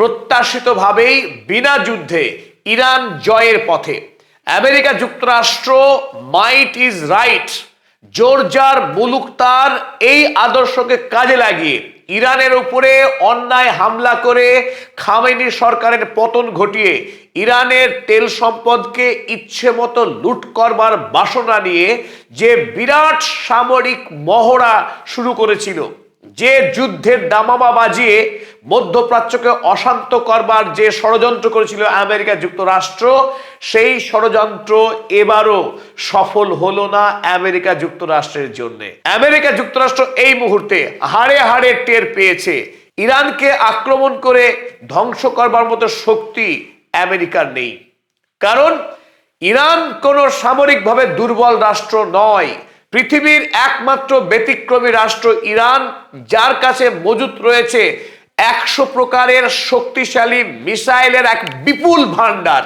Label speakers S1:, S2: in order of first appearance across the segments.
S1: প্রত্যাশিতভাবেই বিনা যুদ্ধে ইরান জয়ের পথে। আমেরিকা যুক্তরাষ্ট্র মাইট ইজ রাইট, জোরজার মুলুকতার এই আদর্শকে কাজে লাগিয়ে ইরানের উপরে অন্যায় হামলা করে খামেনি সরকারের পতন ঘটিয়ে ইরানের তেল সম্পদকে ইচ্ছে মতো লুট করবার বাসনা নিয়ে যে বিরাট সামরিক মহড়া শুরু করেছিল, যে যুদ্ধের দামামা বাজিয়ে মধ্যপ্রাচ্যকে অশান্ত করবার যে ষড়যন্ত্র করেছিল আমেরিকা যুক্তরাষ্ট্র, সেই ষড়যন্ত্র এবারও সফল হলো না আমেরিকা যুক্তরাষ্ট্রের জন্য। আমেরিকা যুক্তরাষ্ট্র এই মুহূর্তে হাড়ে হাড়ে টের পেয়েছে ইরানকে আক্রমণ করে ধ্বংস করবার মতো শক্তি আমেরিকার নেই। কারণ ইরান কোনো সামরিকভাবে দুর্বল রাষ্ট্র নয়। পৃথিবীর একমাত্র ব্যতিক্রমী রাষ্ট্র ইরান, যার কাছে মজুত রয়েছে 100 প্রকারের শক্তিশালী মিসাইলের এক বিপুল ভান্ডার,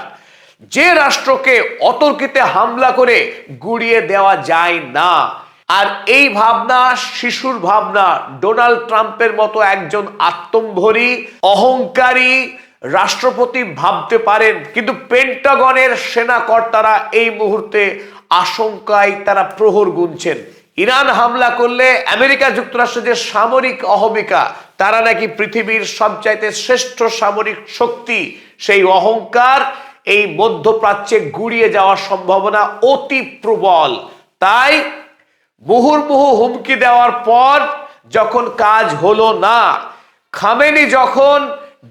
S1: যে রাষ্ট্রকে অতর্কিতে হামলা করে গুড়িয়ে দেওয়া যায় না। আর এই ভাবনা শিশুর ভাবনা ডোনাল্ড ট্রাম্পের মতো একজন আত্মম্ভরী অহংকারী রাষ্ট্রপতি ভাবতে পারেন, কিন্তু পেন্টাগনের সেনা কর্তারা এই মুহূর্তে আশঙ্কায় তারা প্রহর গুনছেন। ইরান হামলা করলে আমেরিকা যুক্তরাষ্ট্রের যে সামরিক অহমিকা, তারা নাকি পৃথিবীর সবচাইতে শ্রেষ্ঠ সামরিক শক্তি, সেই অহংকার এই মধ্যপ্রাচ্যে গুড়িয়ে যাওয়ার সম্ভাবনা অতি প্রবল। তাই মুহুর্মুহু হুমকি দেওয়ার পর যখন কাজ হলো না, খামেনি যখন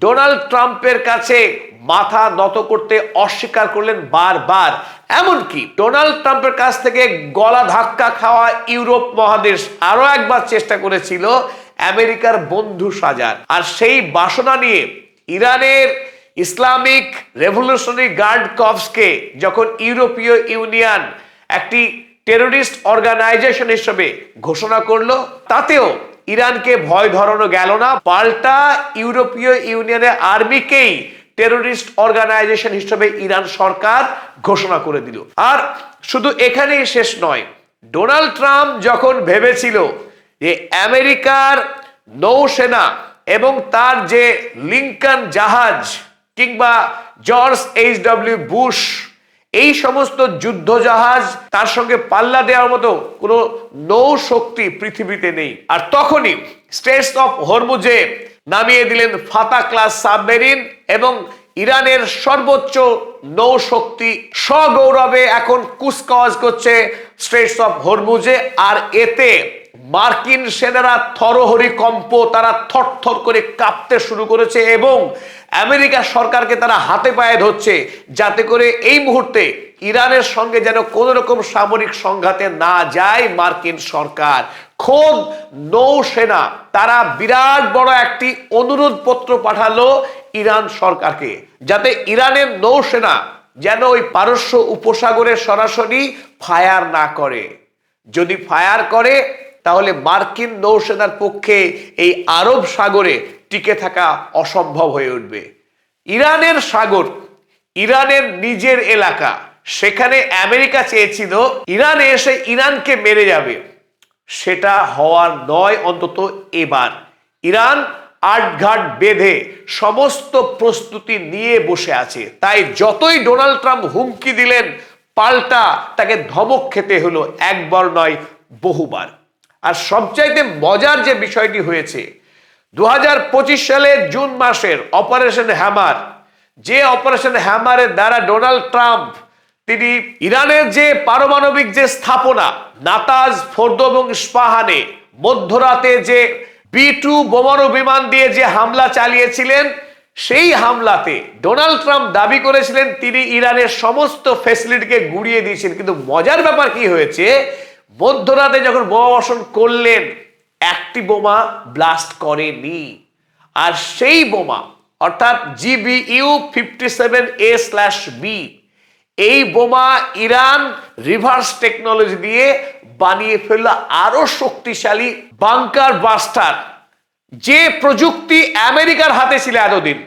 S1: ডোনাল্ড ট্রাম্পের কাছে মাথা নত করতে অস্বীকার করলেন বারবার, এমনকি ডোনাল্ড ট্রাম্পের কাছ থেকে গলা ধাক্কা খাওয়া ইউরোপ মহাদেশ আরো একবার চেষ্টা করেছিল আমেরিকার বন্ধু সাজার। আর সেই বাসনা নিয়ে ইরানের ইসলামিক রেভলিউশনারি গার্ড কর্পসকে যখন ইউরোপীয় ইউনিয়ন একটি টেরোরিস্ট অর্গানাইজেশন হিসেবে ঘোষণা করলো, তাতেও ইরানকে ভয় ধরানো গেল না, পাল্টা ইউরোপীয় ইউনিয়নের আর্মিকেই টেরোরিস্ট অর্গানাইজেশন হিসেবে ইরান সরকার ঘোষণা করে দিল। আর শুধু এখানেই শেষ নয়, ডোনাল্ড ট্রাম্প যখন ভেবেছিল যে আমেরিকার নৌসেনা এবং তার যে লিঙ্কন জাহাজ কিংবা জর্জ H.W. বুশ, এই সমস্ত যুদ্ধ জাহাজ তার সঙ্গে পাল্লা দেওয়ার মতো কোনো নৌ শক্তি পৃথিবীতে নেই, আর তখনই স্ট্রেটস অফ হরমুজে নামিয়ে দিলেন ফাতা ক্লাস সাবমেরিন এবং ইরানের সর্বোচ্চ নৌ শক্তি সগৌরবে এখন কুচকাওয়াজ করছে স্ট্রেটস অফ হরমুজে। আর এতে মার্কিন সেনারা থরহরিকম্প, তারা থরথর করে কাঁপতে শুরু করেছে এবং আমেরিকা সরকারকে তারা হাতে পায়ে ধরছে, যাতে করে এই মুহূর্তে ইরানের সঙ্গে যেন কোন রকম সামরিক সংঘাতে না যায় মার্কিন সরকার। খোদ নৌসেনা তারা বিরাট বড় একটি অনুরোধ পত্র পাঠালো ইরান সরকারকে, যাতে ইরানের নৌসেনা যেন ওই পারস্য উপসাগরে সরাসরি ফায়ার না করে। যদি ফায়ার করে তাহলে মার্কিন নৌসেনার পক্ষে এই আরব সাগরে টিকে থাকা অসম্ভব হয়ে উঠবে। ইরানের সাগর, ইরানের নিজের এলাকা, সেখানে আমেরিকা চেয়েছিল ইরানে এসে ইরানকে মেরে যাবে, সেটা হওয়ার নয় অন্তত এবার। ইরান আটঘাট বেঁধে সমস্ত প্রস্তুতি নিয়ে বসে আছে। তাই যতই ডোনাল্ড ট্রাম্প হুমকি দিলেন, পাল্টা তাকে ধমক খেতে হলো একবার নয় বহুবার। আর সবচাইতে মজার যে বিষয়টি হয়েছে, 2025 সালের জুন মাসের অপারেশন হ্যামার, যে অপারেশন হ্যামারের দ্বারা ডোনাল্ড ট্রাম্প তিনি ইরানের যে পারমাণবিক যে স্থাপনা নাতাজ, ফোর্দো এবং ইস্পাহানে মধ্যরাতে যে B-2 বোমারু বিমান দিয়ে যে হামলা চালিয়েছিলেন, সেই হামলাতে ডোনাল্ড ট্রাম্প দাবি করেছিলেন তিনি ইরানের সমস্ত ফ্যাসিলিটিকে গুড়িয়ে দিয়েছেন। কিন্তু মজার ব্যাপার কি হয়েছে, মধ্যরাতে যখন বোমা বর্ষণ করলেন, একটি বোমা ব্লাস্ট করেনি। আর সেই বোমা অর্থাৎ GBU 57A/B, এই বোমা ইরান রিভার্স টেকনোলজি দিয়ে বানিয়ে ফেলল আরো শক্তিশালী বাংকার বাস্টার, যে প্রযুক্তি আমেরিকার হাতে ছিল এতদিন,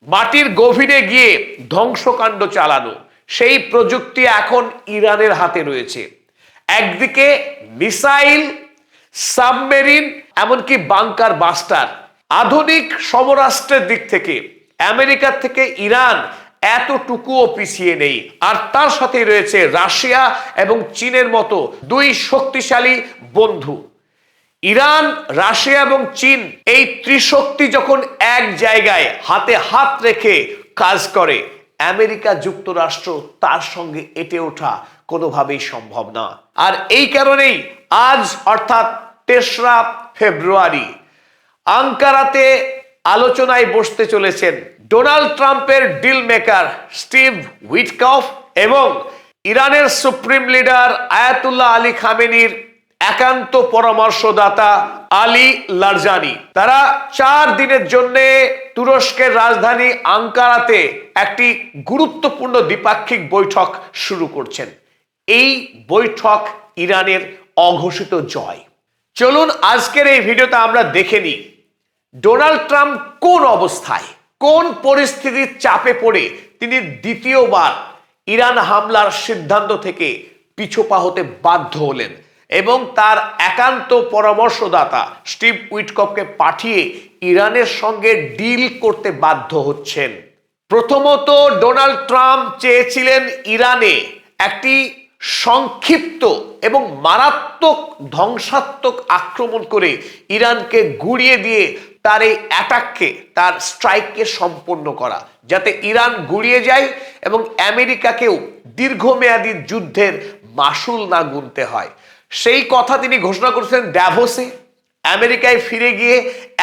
S1: মাটির গভীরে গিয়ে ধ্বংসকাণ্ড চালানো, সেই প্রযুক্তি এখন ইরানের হাতে রয়েছে। একদিকে মিসাইল, সাবমেরিন, এমনকি বাংকার বাস্টার, আধুনিক সমরাষ্ট্রের দিক থেকে আমেরিকা থেকে ইরান এতটুকুও পিছিয়ে নেই। আর তার সাথে রয়েছে রাশিয়া এবং চীনের মতো দুই শক্তিশালী বন্ধু। ইরান, রাশিয়া এবং চীন এই ত্রিশক্তি যখন এক জায়গায় হাতে হাত রেখে কাজ করে, আমেরিকা যুক্তরাষ্ট্র তার সঙ্গে এঁটে ওঠা কোনোভাবেই সম্ভব না। আর এই কারণেই আজ অর্থাৎ ৩রা ফেব্রুয়ারি আঙ্কারাতে আলোচনায় বসতে চলেছেন ডোনাল্ড ট্রাম্পের ডিল মেকার স্টিভ উইটকফ এবং ইরানের সুপ্রিম লিডার আয়াতুল্লাহ আলী খামেনির একান্ত পরামর্শদাতা আলী লারজানি। তারা 4 দিনের জন্য তুরস্কের রাজধানী আঙ্কারাতে একটি গুরুত্বপূর্ণ দ্বিপাক্ষিক বৈঠক শুরু করছেন। এই বৈঠক ইরানের অঘোষিত জয়। চলুন আজকের এই ভিডিওতে আমরা দেখে নিই ডোনাল্ড ট্রাম্প কোন অবস্থায়, কোন পরিস্থিতির চাপে পড়ে তিনি দ্বিতীয়বার ইরান হামলার সিদ্ধান্ত থেকে পিছপা হতে বাধ্য হলেন এবং তার একান্ত পরামর্শদাতা স্টিভ উইটকফকে পাঠিয়ে ইরানের সঙ্গে ডিল করতে বাধ্য হচ্ছেন। প্রথমত ডোনাল্ড ট্রাম্প চেয়েছিলেন ইরানে একটি সংক্ষিপ্ত এবং মারাত্মক ধ্বংসাত্মক আক্রমণ করে ইরানকে গুড়িয়ে দিয়ে তার এই অ্যাটাককে, তার স্ট্রাইককে সম্পন্ন করা, যাতে ইরান গুড়িয়ে যায় এবং আমেরিকাকেও দীর্ঘমেয়াদী যুদ্ধের মাসুল না গুনতে হয়। সেই কথা তিনি ঘোষণা করেছেন ড্যাভোসে। আমেরিকায় ফিরে গিয়ে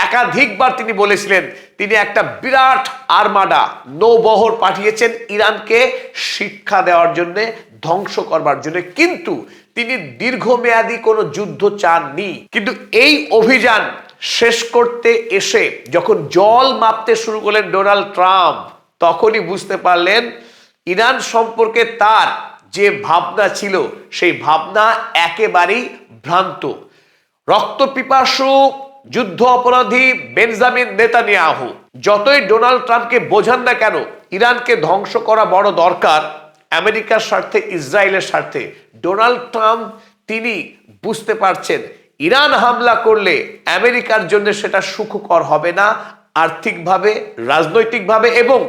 S1: একাধিকবার তিনি বলেছিলেন তিনি একটা বিরাট আর্মাডা নৌবহর পাঠিয়েছেন ইরানকে শিক্ষা দেওয়ার জন্য, ধ্বংস করবার জন্য, কিন্তু তিনি দীর্ঘমেয়াদী কোনো যুদ্ধ চাননি। কিন্তু এই অভিযান শেষ করতে এসে যখন জল মাপতে শুরু করলেন ডোনাল্ড ট্রাম্প, তখনই বুঝতে পারলেন ইরান সম্পর্কে তার যে ভাবনা ছিল সেই ভাবনা একেবারেই ভ্রান্ত। রক্তপিপাসু যুদ্ধ অপরাধী বেঞ্জামিন নেতানিয়াহু যতই ডোনাল্ড ট্রাম্পকে বোঝান না কেন ইরানকে ধ্বংস করা বড় দরকার আমেরিকার স্বার্থে, ইসরায়েলের স্বার্থে, ডোনাল্ড ট্রাম্প তিনি বুঝতে পারছেন ইরান হামলা করলে আমেরিকার জন্য সেটা সুখকর হবে না, আর্থিকভাবে, রাজনৈতিকভাবে, এবং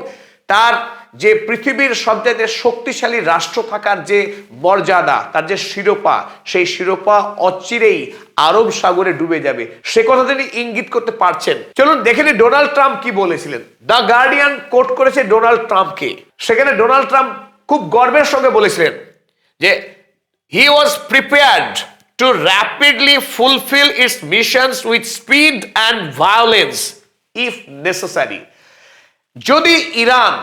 S1: তার যে পৃথিবীর সবচেয়ে শক্তিশালী রাষ্ট্র থাকার যে মর্যাদা, তার যে শিরোপা, সেই শিরোপা অচিরেই আরব সাগরে ডুবে যাবে, সে কথা তিনি ইঙ্গিত করতে পারছেন। চলুন দেখে নিই ডোনাল্ড ট্রাম্প কি বলেছিলেন। দ্য গার্ডিয়ান কোট করেছে ডোনাল্ড ট্রাম্পকে। সেখানে ডোনাল্ড ট্রাম্প খুব গর্বের সঙ্গে বলেছিলেন যে he was prepared to rapidly fulfill its missions with speed and violence if necessary. যদি ইরান,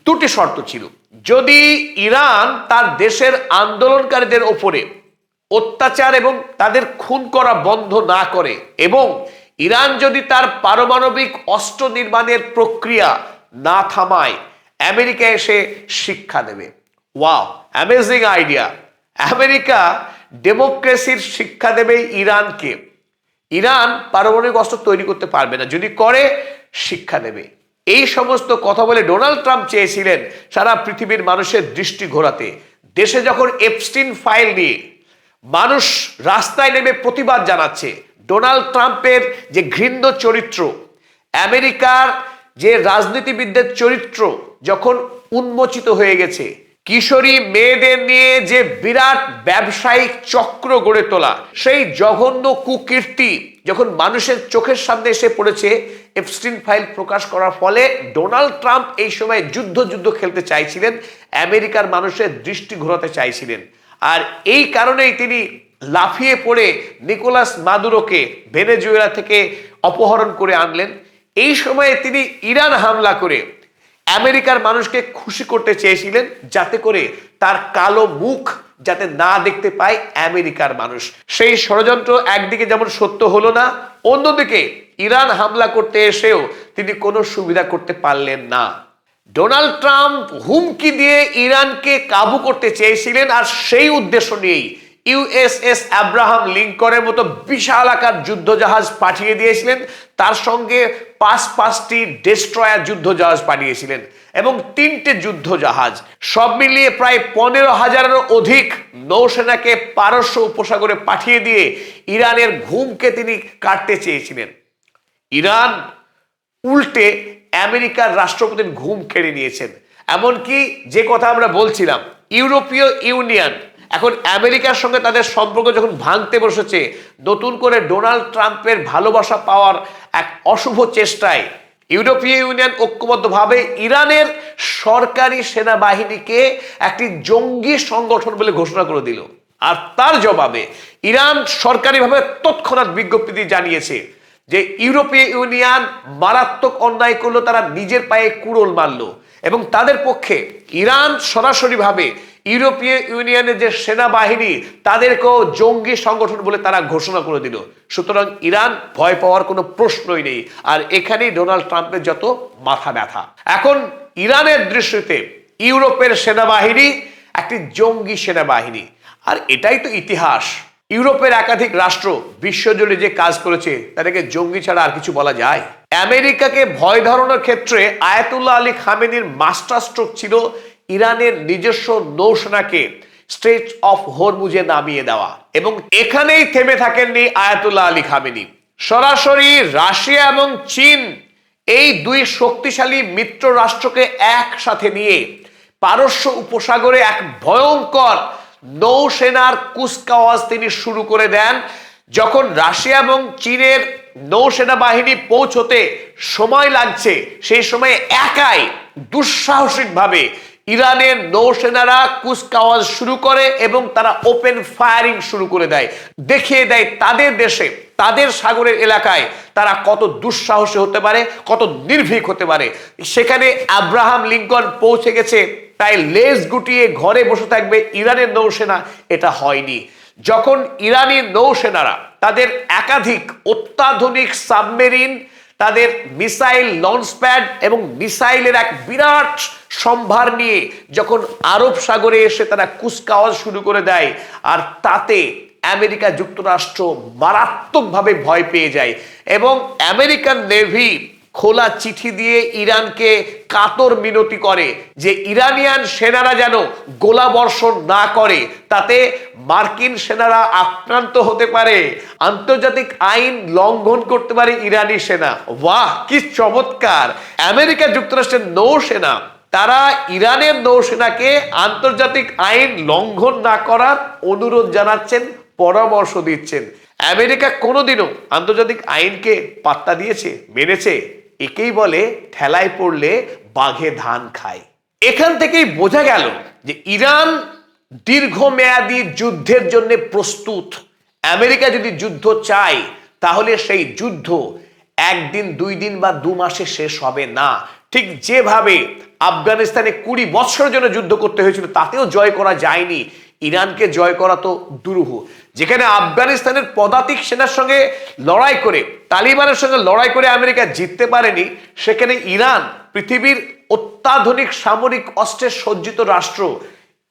S1: দুটি শর্ত ছিল, যদি ইরান তার দেশের আন্দোলনকারীদের ওপরে অত্যাচার এবং তাদের খুন করা বন্ধ না করে এবং ইরান যদি তার পারমাণবিক অস্ত্র নির্মাণের প্রক্রিয়া না থামায়, আমেরিকা এসে শিক্ষা দেবে। Wow, amazing idea. আমেরিকা ডেমোক্রেসির শিক্ষা দেবে ইরানকে। ইরান পারমাণবিক অস্ত্র তৈরি করতে পারবে না, যদি করে শিক্ষা দেবে। এই সমস্ত কথা বলে ডোনাল্ড ট্রাম্প চেয়েছিলেন সারা পৃথিবীর মানুষের দৃষ্টি ঘোরাতে। দেশে যখন এপস্টিন ফাইল নিয়ে মানুষ রাস্তায় নেমে প্রতিবাদ জানাচ্ছে, ডোনাল্ড ট্রাম্পের যে ঘৃণ্য চরিত্র, আমেরিকার যে রাজনীতিবিদদের চরিত্র যখন উন্মোচিত হয়ে গেছে, কিশোরী মেয়েদের নিয়ে যে বিরাট ব্যবসায়িক চক্র গড়ে তোলা, সেই জঘন্য কুকীর্তি যখন মানুষের চোখের সামনে এসে পড়েছে এপস্টিন ফাইল প্রকাশ করার ফলে, ডোনাল্ড ট্রাম্প এই সময় যুদ্ধ খেলতে চাইছিলেন, আমেরিকার মানুষের দৃষ্টি ঘোরাতে চাইছিলেন। আর এই কারণেই তিনি লাফিয়ে পড়ে নিকোলাস মাদুরোকে ভেনেজুয়েলা থেকে অপহরণ করে আনলেন। এই সময়ে তিনি ইরান হামলা করে আমেরিকার মানুষকে খুশি করতে চেয়েছিলেন, যাতে করে তার কালো মুখ যাতে না দেখতে পায় আমেরিকার মানুষ। সেই ষড়যন্ত্র একদিকে যেমন সত্য হলো না, অন্যদিকে ইরান হামলা করতে এসেও তিনি কোনো সুবিধা করতে পারলেন না। ডোনাল্ড ট্রাম্প হুমকি দিয়ে ইরানকে কাবু করতে চেয়েছিলেন, আর সেই উদ্দেশ্য নিয়েই ইউএসএস আব্রাহাম লিঙ্কনের মতো বিশাল আকার যুদ্ধজাহাজ পাঠিয়ে দিয়েছিলেন, তার সঙ্গে 5টি ডেস্ট্রয়ার যুদ্ধজাহাজ পাঠিয়েছিলেন এবং 3টে যুদ্ধজাহাজ, সব মিলিয়ে প্রায় 15,000-এরও অধিক নৌসেনাকে পারস্য উপসাগরে পাঠিয়ে দিয়ে ইরানের ঘুমকে তিনি কাটতে চেয়েছিলেন। ইরান উল্টে আমেরিকার রাষ্ট্রপতির ঘুম কেড়ে নিয়েছেন। এমনকি যে কথা আমরা বলছিলাম, ইউরোপীয় ইউনিয়ন এখন আমেরিকার সঙ্গে তাদের সম্পর্ক যখন ভাঙতে বসেছে, নতুন করে ডোনাল্ড ট্রাম্পের ভালোবাসা পাওয়ার এক অশুভ চেষ্টায় ইউরোপীয় ইউনিয়ন ঐক্যবদ্ধভাবে ইরানের সরকারি সেনাবাহিনীকে একটি জঙ্গি সংগঠন বলে ঘোষণা করে দিল। আর তার জবাবে ইরান সরকারিভাবে তৎক্ষণাৎ বিজ্ঞপ্তি দিয়ে জানিয়েছে যে ইউরোপীয় ইউনিয়ন মারাত্মক অন্যায় করলো, তারা নিজের পায়ে কুড়োল মারলো এবং তাদের পক্ষে ইরান সরাসরিভাবে ইউরোপীয় ইউনিয়নের যে সেনাবাহিনী তাদেরকেও জঙ্গি সংগঠন বলে তারা ঘোষণা করে দিল। সুতরাং ইরান ভয় পাওয়ার কোনো প্রশ্নই নেই। আর এখানেই ডোনাল্ড ট্রাম্পের যত মাথা ব্যথা। এখন ইরানের দৃষ্টিতে ইউরোপের সেনাবাহিনী একটি জঙ্গি সেনাবাহিনী, আর এটাই তো ইতিহাস। ইউরোপের একাধিক রাষ্ট্র বিশ্বজুড়ে যে কাজ করেছে তাদেরকে জঙ্গি ছাড়া আর কিছু বলা যায়? আমেরিকাকে ভয় ধরানোর ক্ষেত্রে আয়াতুল্লাহ আলী খামেনির মাস্টার স্ট্রোক ছিল ইরানের নিজস্ব নৌসেনাকে স্ট্রেট অফ হরমুজে নামিয়ে দেওয়া, এবং এখানেই থেমে থাকেননি আয়াতুল্লাহ আলী খামেনি। সরাসরি রাশিয়া এবং চীন এই দুই শক্তিশালী মিত্র রাষ্ট্রকে একসাথে নিয়ে পারস্য উপসাগরে এক ভয়ঙ্কর নৌসেনার কুচকাওয়াজ তিনি শুরু করে দেন। যখন রাশিয়া এবং চীনের নৌসেনা বাহিনী পৌঁছতে সময় লাগছে, সেই সময় একাই দুঃসাহসিকভাবে ইরানের নৌসেনারা কুচকাওয়াজ শুরু করে এবং তারা ওপেন ফায়ারিং শুরু করে দেয়, দেখিয়ে দেয় তাদের দেশে, তাদের সাগরের এলাকায় তারা কত দুঃসাহসী হতে পারে, কত নির্ভীক হতে পারে। সেখানে আব্রাহাম লিঙ্কন পৌঁছে গেছে, তাই লেজ গুটিয়ে ঘরে বসে থাকবে ইরানের নৌসেনা, এটা হয়নি। যখন ইরানি নৌসেনারা তাদের একাধিক অত্যাধুনিক সাবমেরিন, তাদের মিসাইল লঞ্চ প্যাড এবং মিসাইলের এক বিরাট সম্ভার নিয়ে যখন আরব সাগরে এসে তারা কুচকাওয়াজ শুরু করে দেয়, আর তাতে আমেরিকা যুক্তরাষ্ট্র মারাত্মকভাবে ভয় পেয়ে যায় এবং আমেরিকান নেভি খোলা চিঠি দিয়ে ইরানকে কাতর মিনতি করে যে ইরানিয়ান সেনারা যেন গোলা বর্ষণ না করে, তাতে মার্কিন সেনারা আক্রান্ত হতে পারে, আন্তর্জাতিক আইন লঙ্ঘন করতে পারে ইরানি সেনা। বাহ, কি চমৎকার! আমেরিকা যুক্তরাষ্ট্রের নৌসেনা তারা ইরানের নৌসেনাকে আন্তর্জাতিক আইন লঙ্ঘন না করার অনুরোধ জানাচ্ছেন, পরামর্শ দিচ্ছেন। আমেরিকা কোনোদিনও আন্তর্জাতিক আইনকে পাত্তা দিয়েছে, মেনেছে? একেই বলে ঠেলায় পড়লে বাঘে ধান খায়। এখান থেকেই বোঝা গেল যে ইরান দীর্ঘমেয়াদী যুদ্ধের জন্য প্রস্তুত। আমেরিকা যদি যুদ্ধ চায় তাহলে সেই যুদ্ধ একদিন, 2 দিন বা 2 মাসে শেষ হবে না। ঠিক যেভাবে আফগানিস্তানে 20 বছরের জন্য যুদ্ধ করতে হয়েছিল, তাতেও জয় করা যায়নি, ইরানকে জয় করা তো দুরূহ। যেখানে আফগানিস্তানের পদাতিক সেনার সঙ্গে লড়াই করে, তালিবানের সঙ্গে লড়াই করে আমেরিকা জিততে পারেনি, সেখানে ইরান পৃথিবীর অত্যাধুনিক সামরিক অস্ত্রে সজ্জিত রাষ্ট্র।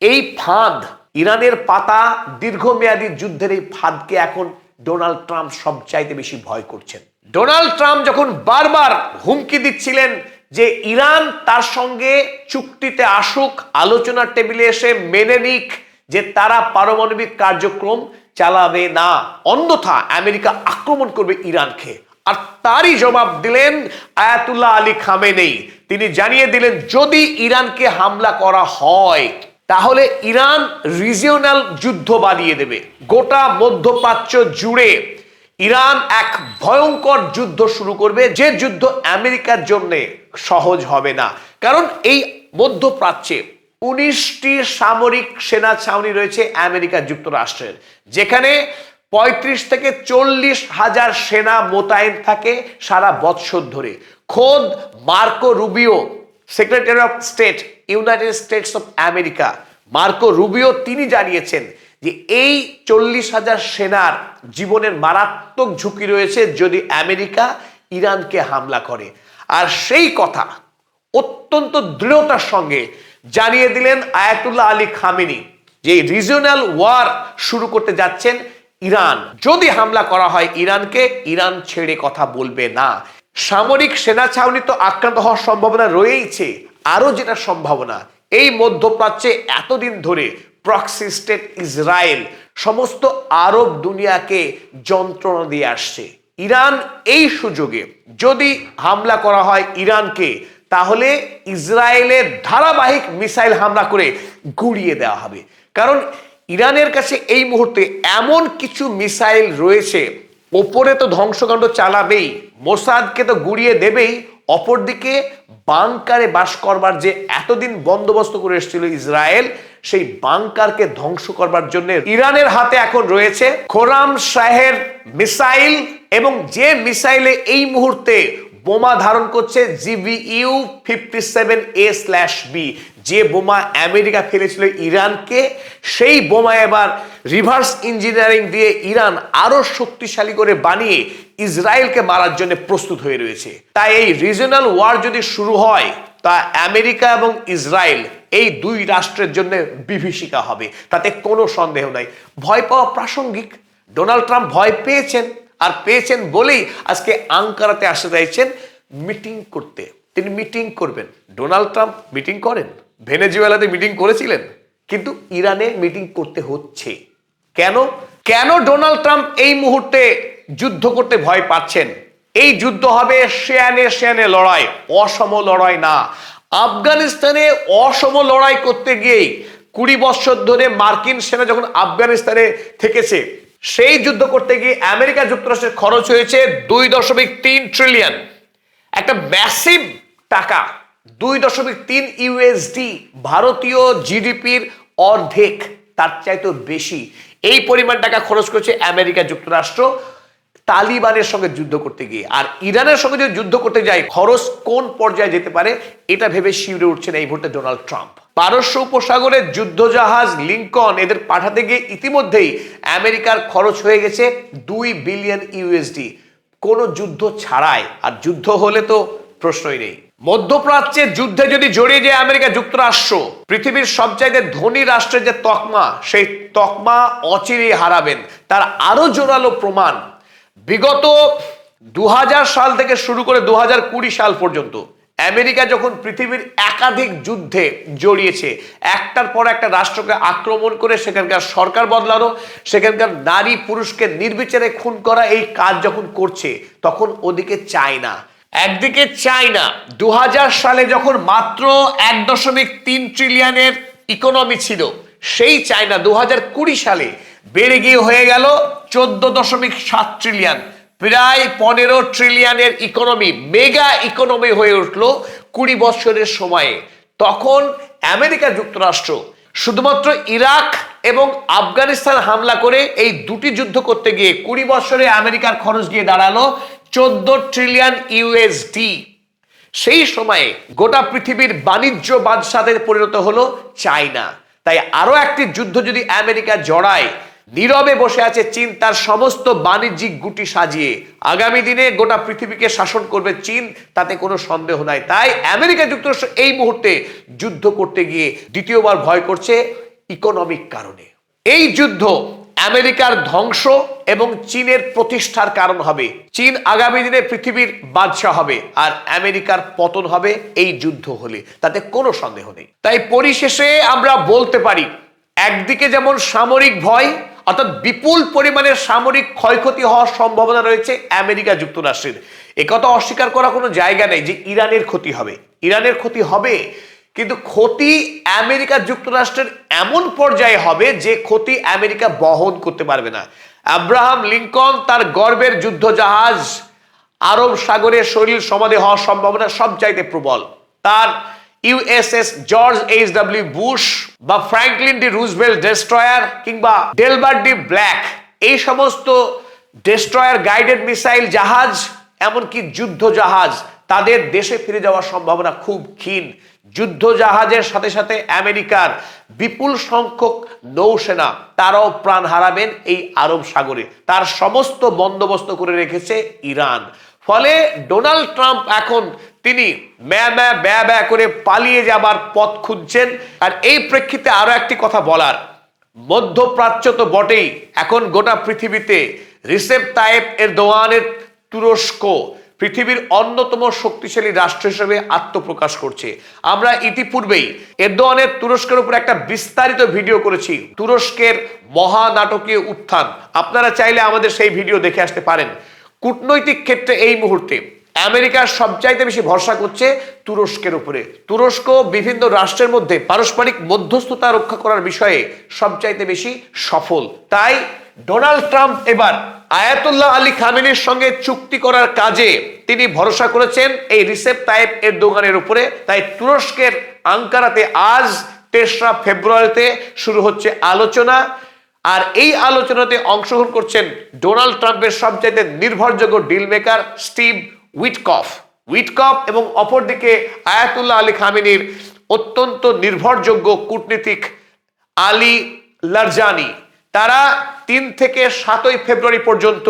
S1: এই ফাঁদ, ইরানের পাতা দীর্ঘমেয়াদী যুদ্ধের এই ফাঁদকে এখন ডোনাল্ড ট্রাম্প সবচাইতে বেশি ভয় করছেন। ডোনাল্ড ট্রাম্প যখন বারবার হুমকি দিচ্ছিলেন যে ইরান তার সঙ্গে চুক্তিতে আসুক, আলোচনার টেবিলে এসে মেনে নিক যে তারা পারমাণবিক কার্যক্রম চালাবে না, অন্যথা আমেরিকা আক্রমণ করবে ইরানকে, আর তারই জবাব দিলেন আয়াতুল্লাহ আলী খামেনেই। তিনি জানিয়ে দিলেন যদি ইরানকে হামলা করা হয় তাহলে ইরান রিজিওনাল যুদ্ধ বাড়িয়ে দেবে। গোটা মধ্যপ্রাচ্য জুড়ে ইরান এক ভয়ঙ্কর যুদ্ধ শুরু করবে, যে যুদ্ধ আমেরিকার জন্য সহজ হবে না। কারণ এই মধ্যপ্রাচ্যে 19টি সামরিক সেনা ছাউনি রয়েছে আমেরিকা যুক্তরাষ্ট্রের, যেখানে 35 থেকে 40 হাজার সেনা মোতায়েন থাকে সারা বৎসর ধরে। খোদ Marco Rubio, secretary of state United states of America, Marco Rubio, তিনি জানিয়েছেন যে এই 40,000 সেনার জীবনের মারাত্মক ঝুঁকি রয়েছে যদি আমেরিকা ইরানকে হামলা করে। আর সেই কথা অত্যন্ত দৃঢ়তার সঙ্গে জানিয়ে দিলেন আয়াতুল্লাহ আলী খামেনি যে রিজিওনাল ওয়ার শুরু করতে যাচ্ছেন ইরান। যদি হামলা করা হয় ইরানকে, ইরান ছেড়ে কথা বলবে না। সামরিক সেনা ছাউনি তো আক্রান্ত হওয়ার সম্ভাবনা রয়েইছে, আরো যেটা সম্ভাবনা, এই মধ্যপ্রাচ্যে এতদিন ধরে প্রক্সি স্টেট ইসরায়েল সমস্ত আরব দুনিয়াকে যন্ত্রণা দিয়ে আসছে। ইরান এই সুযোগে যদি হামলা করা হয় ইরানকে, তাহলে ইসরায়েলের ধারাবাহিক মিসাইল হামলা করে গুড়িয়ে দেওয়া হবে। কারণ ইরানের কাছে এই মুহূর্তে এমন কিছু মিসাইল রয়েছে, ওপরে তো ধ্বংসকাণ্ড চালাবেই, মোসাদকে তো গুড়িয়ে দেবেই, অপরদিকে বাংকারে বাস করবার যে এতদিন বন্দোবস্ত করে এসেছিল ইসরায়েল, সেই বাংকারকে ধ্বংস করবার জন্য ইরানের হাতে এখন রয়েছে খোরাম শাহের মিসাইল, এবং যে মিসাইলে এই মুহূর্তে বোমা ধারণ করছে GBU 57A/B, যে বোমা আমেরিকা ফেলেছিল ইরানকে, সেই বোমা এবার রিভার্স ইঞ্জিনিয়ারিং দিয়ে ইরান আরো শক্তিশালী করে বানিয়ে ইসরায়েলকে মারার জন্য প্রস্তুত হয়ে রয়েছে। তাই এই রিজনাল ওয়ার যদি শুরু হয়, তা আমেরিকা এবং ইসরায়েল এই দুই রাষ্ট্রের জন্য বিভীষিকা হবে, তাতে কোনো সন্দেহ নাই। ভয় পাওয়া প্রাসঙ্গিক। ডোনাল্ড ট্রাম্প ভয় পেয়েছেন, আর পেয়েছেন বলেই আজকে আঙ্কারাতে আসতে চাইছেন মিটিং করতে। তিনি মিটিং করবেন। ডোনাল্ড ট্রাম্প মিটিং করেন, ভেনেজুয়েলাতে মিটিং করেছিলেন, কিন্তু ইরানে মিটিং করতে হচ্ছে কেন? কেন ডোনাল্ড ট্রাম্প এই মুহূর্তে যুদ্ধ করতে ভয় পাচ্ছেন? এই যুদ্ধ হবে শেয়ানে লড়াই, অসম লড়াই না। আফগানিস্তানে অসম লড়াই করতে গিয়েই 20 বছর ধরে মার্কিন সেনা যখন আফগানিস্তানে থেকেছে, সেই যুদ্ধ করতে গিয়ে আমেরিকা যুক্তরাষ্ট্রের খরচ হয়েছে 2.3 ট্রিলিয়ন, একটা ম্যাসিভ টাকা। 2.3 ইউএসডি, ভারতীয় জিডিপির অর্ধেক, তার চাইতে বেশি এই পরিমাণ টাকা খরচ করেছে আমেরিকা যুক্তরাষ্ট্র তালিবানের সঙ্গে যুদ্ধ করতে গিয়ে। আর ইরানের সঙ্গে যদি যুদ্ধ করতে যায়, খরচ কোন পর্যায়ে যেতে পারে এটা ভেবে শিউরে উঠছেন এই মুহূর্তে ডোনাল্ড ট্রাম্প। পারস্য উপসাগরে যুদ্ধজাহাজ লিঙ্কন এদের পাঠাতে গিয়ে ইতিমধ্যেই আমেরিকার খরচ হয়ে গেছে 2 বিলিয়ন ইউএসডি, কোনো যুদ্ধ ছাড়াই। আর যুদ্ধ হলে তো প্রশ্নই নেই। মধ্যপ্রাচ্যের যুদ্ধে যদি জড়িয়ে যায় আমেরিকা যুক্তরাষ্ট্র, পৃথিবীর সবচাইতে ধনী রাষ্ট্রের যে তকমা, সেই তকমা অচিরেই হারাবেন। তার আরো জোরালো প্রমাণ বিগত 2000 সাল থেকে শুরু করে 2020 সাল পর্যন্ত আমেরিকা যখন পৃথিবীর একাধিক যুদ্ধে জড়িয়েছে, একটার পর একটা রাষ্ট্রকে আক্রমণ করে সেখানকার সরকার বদলানো, সেখানকার নারী পুরুষকে নির্বিচারে খুন করা, এই কাজ যখন করছে, তখন ওদিকে চায়না। একদিকে চায়না 2000 সালে যখন মাত্র 1.3 ট্রিলিয়নের ইকোনমি ছিল, সেই চায়না 2020 সালে বেড়ে গিয়ে হয়ে গেল 14.7 ট্রিলিয়ন, প্রায় 15 ট্রিলিয়নের ইকোনমি, মেগা ইকোনমি হয়ে উঠলো 20 বছরের সময়ে। তখন আমেরিকা যুক্তরাষ্ট্র শুধুমাত্র ইরাক এবং আফগানিস্তান হামলা করে এই দুটি যুদ্ধ করতে গিয়ে 20 বছরে আমেরিকার খরচ গিয়ে দাঁড়ালো 14 ট্রিলিয়ন ইউএসডি। সেই সময়ে গোটা পৃথিবীর বাণিজ্য বাদশাদের পরিণত হলো চায়না। তাই আরো একটি যুদ্ধ যদি আমেরিকা জড়ায়, নীরবে বসে আছে চীন তার সমস্ত বাণিজ্যিক গুটি সাজিয়ে, আগামী দিনে গোটা পৃথিবীকে শাসন করবে চীন, তাতে কোনো সন্দেহ নাই। তাই আমেরিকা যুক্তরাষ্ট্র এই মুহূর্তে যুদ্ধ করতে গিয়ে দ্বিতীয়বার ভয় করছে ইকোনমিক কারণে। এই যুদ্ধ আমেরিকার ধ্বংস এবং চীনের প্রতিষ্ঠার কারণ হবে। চীন আগামী দিনে পৃথিবীর বাদশা হবে, আর আমেরিকার পতন হবে এই যুদ্ধ হলে, তাতে কোনো সন্দেহ নেই। তাই পরিশেষে আমরা বলতে পারি, একদিকে যেমন সামরিক ভয়, অর্থাৎ বিপুল পরিমাণের সামরিক ক্ষয়ক্ষতি হওয়ার সম্ভাবনা রয়েছে আমেরিকা যুক্তরাষ্ট্রের, একথা অস্বীকার করা কোনো জায়গা নেই যে ইরানের ক্ষতি হবে। ইরানের ক্ষতি হবে, কিন্তু ক্ষতি আমেরিকা যুক্তরাষ্ট্রের এমন পর্যায়ে হবে যে ক্ষতি আমেরিকা বহন করতে পারবে না। আব্রাহাম লিঙ্কন তার গর্বের যুদ্ধজাহাজ আরব সাগরে শরীর সমাধি হওয়ার সম্ভাবনা সবচাইতে প্রবল। তার ইউএসএস জর্জ H.W. বুশ বা ফ্র্যাঙ্কলিন ডি রুজভেল্ট ডেস্ট্রয়ার কিংবা ডেলবার ডি ব্ল্যাক, এই সমস্ত ডেস্ট্রয়ার গাইডেড মিসাইল জাহাজ, এমনকি যুদ্ধ জাহাজ, তাদের দেশে ফিরে যাওয়ার সম্ভাবনা খুব ক্ষীণ। যুদ্ধ জাহাজের সাথে সাথে আমেরিকার বিপুল সংখ্যক নৌসেনা, তারাও প্রাণ হারাবেন এই আরব সাগরে। তার সমস্ত বন্দোবস্ত করে রেখেছে ইরান। ফলে ডোনাল্ড ট্রাম্প এখন তিনি ব্যা করে পালিয়ে যাবার পথ খুঁজছেন। আর এই প্রেক্ষিতে আরো একটি কথা বলার, মধ্যপ্রাচ্য তো বটেই, এখন গোটা পৃথিবীতে রিসেপ তাইয়েপ এরদোয়ানের তুরস্ক পৃথিবীর অন্যতম শক্তিশালী রাষ্ট্র হিসেবে আত্মপ্রকাশ করছে। আমরা ইতিপূর্বেই এরদোয়ানের তুরস্কের উপর একটা বিস্তারিত ভিডিও করেছি, তুরস্কের মহানাটকীয় উত্থান। আপনারা চাইলে আমাদের সেই ভিডিও দেখে আসতে পারেন। কূটনৈতিক ক্ষেত্রে এই মুহূর্তে আমেরিকা সবচাইতে বেশি ভরসা করছে তুরস্কের উপরে। তুরস্ক বিভিন্ন রাষ্ট্রের মধ্যে পারস্পরিক মধ্যস্থতা রক্ষা করার বিষয়ে সবচাইতে বেশি সফল। তাই ডোনাল্ড ট্রাম্প এবার আয়াতুল্লাহ আলী খামেনির সঙ্গে চুক্তি করার কাজে তিনি ভরসা করেছেন এই রিসেপ তাইপ এরদোগানের উপরে। তাই তুরস্কের আঙ্কারাতে আজ ৩রা ফেব্রুয়ারিতে শুরু হচ্ছে আলোচনা। আর এই আলোচনাতে অংশগ্রহণ করছেন ডোনাল্ড ট্রাম্পের সবচাইতে নির্ভরযোগ্য ডিল মেকার স্টিভ উইটকফ এবং অপরদিকে আয়াতুল্লাহ আলী খামেনির অত্যন্ত নির্ভরযোগ্য কূটনীতিক আলী লারজানি। তারা ৩ থেকে ৭ই ফেব্রুয়ারি পর্যন্ত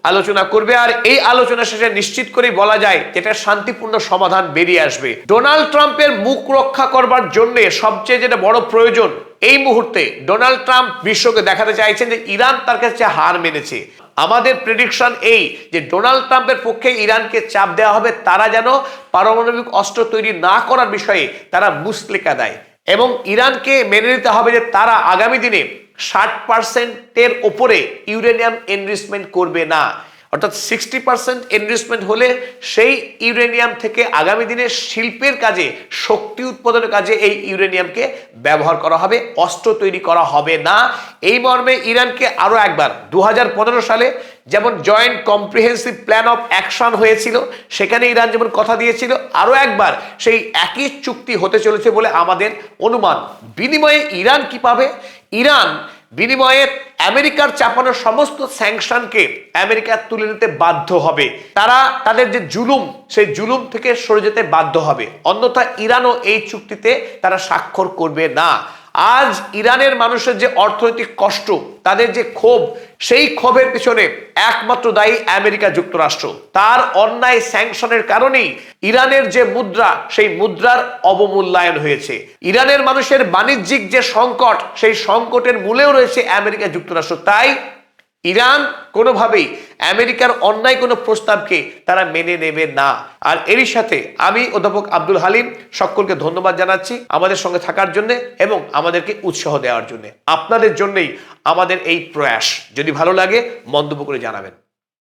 S1: আলোচনা করবে। আর এই আলোচনা শেষে নিশ্চিত করেই বলা যায় যেটা শান্তিপূর্ণ সমাধান বেরিয়ে আসবে। ডোনাল্ড ট্রাম্পের মুখ রক্ষা করবার জন্য সবচেয়ে যেটা বড় প্রয়োজন এই মুহূর্তে, ডোনাল্ড ট্রাম্প বিশ্বকে দেখাতে চাইছেন যে ইরান তার কাছে হার মেনেছে। আমাদের প্রেডিকশন এই যে ডোনাল্ড ট্রাম্পের পক্ষে ইরানকে চাপ দেওয়া হবে, তারা যেন পারমাণবিক অস্ত্র তৈরি না করার বিষয়ে তারা মুচলেকা দেয় এবং ইরানকে মেনে নিতে হবে যে তারা আগামী দিনে 60%-এর ওপরে ইউরেনিয়াম এনরিচমেন্ট করবে না। অর্থাৎ 60% এনরিচমেন্ট হলে সেই ইউরেনিয়াম থেকে আগামী দিনে শিল্পের কাজে, শক্তি উৎপাদনের কাজে এই ইউরেনিয়ামকে ব্যবহার করা হবে, অস্ত্র তৈরি করা হবে না। এই মর্মে ইরানকে আরো একবার 2015 সালে যেমন joint comprehensive plan of action হয়েছিল, সেখানে ইরান যেমন কথা দিয়েছিল, আরো একবার সেই একই চুক্তি হতে চলেছে বলে আমাদের অনুমান। বিনিময়ে ইরান কি পাবে? ইরান বিনিময়ে আমেরিকার চাপানো সমস্ত স্যাংশনকে আমেরিকা তুলে নিতে বাধ্য হবে। তারা তাদের যে জুলুম, সেই জুলুম থেকে সরে যেতে বাধ্য হবে। অন্যথা ইরানও এই চুক্তিতে তারা স্বাক্ষর করবে না। আজ ইরানের মানুষের যে অর্থনৈতিক কষ্ট, তাদের যে ক্ষোভ, সেই ক্ষোভের পিছনে একমাত্র দায়ী আমেরিকা যুক্তরাষ্ট্র। তার অন্যায় স্যাংশনের কারণেই ইরানের যে মুদ্রা, সেই মুদ্রার অবমূল্যায়ন হয়েছে। ইরানের মানুষের বাণিজ্যিক যে সংকট, সেই সংকটের মূলেও রয়েছে আমেরিকা যুক্তরাষ্ট্র। তাই ইরান কোনোভাবেই আমেরিকার অন্যায় কোনো প্রস্তাবকে তারা মেনে নেবে না। আর এরই সাথে আমি অধ্যাপক আব্দুল হালিম সকলকে ধন্যবাদ জানাচ্ছি আমাদের সঙ্গে থাকার জন্য এবং আমাদেরকে উৎসাহ দেওয়ার জন্য। আপনাদের জন্যই আমাদের এই প্রয়াস। যদি ভালো লাগে মন্তব্য করে জানাবেন।